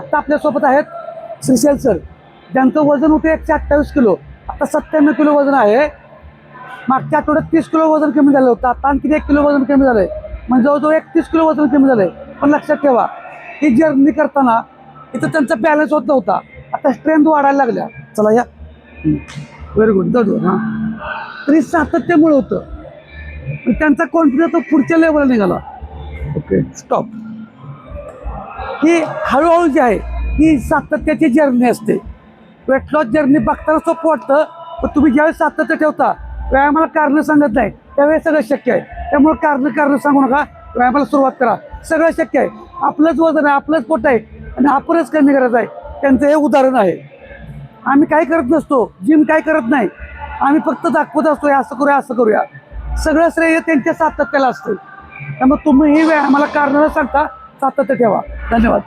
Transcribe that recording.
आत्ता आपल्यासोबत आहेत श्रीशैल सर, ज्यांचं वजन होते 128 किलो, आता 97 किलो वजन आहे. मागच्या आठवड्यात 30 किलो वजन कमी झालं होतं, आता आणखी 1 किलो वजन कमी झालंय, म्हणजे जवळजवळ 31 किलो वजन कमी झालंय. पण लक्षात ठेवा, ही जर्नी करताना इथं त्यांचा बॅलन्स होत नव्हता, आता स्ट्रेंथ वाढायला लागल्या. चला या, व्हेरी गुड, जाऊ. हां, तरी सातत्यामुळे होतं, त्यांचा कॉन्फिडन्स तो पुढच्या लेवलला निघाला. Okay, stop. ही हळूहळू जी आहे ही सातत्याची जर्नी असते. वेट लॉस जर्नी बघताना सोपं वाटतं, पण तुम्ही ज्यावेळेस सातत्य ठेवता, व्यायामाला कारणं सांगत नाही, त्यावेळेस सगळं शक्य आहे. त्यामुळे कारणं सांगू नका, व्यायामाला सुरुवात करा, सगळं शक्य आहे. आपलंच वजन आहे, आपलंच पोट आहे आणि आपणच कमी करायचं आहे. त्यांचं हे उदाहरण आहे. आम्ही काय करत नसतो, जिम काय करत नाही, आम्ही फक्त दाखवत असतो, असं करूया असं करूया. सगळं श्रेय त्यांच्या सातत्याला असतं. त्यामुळे तुम्हीही व्यायामाला कारणं सांगता, सातत्य ठेवा. धन्यवाद.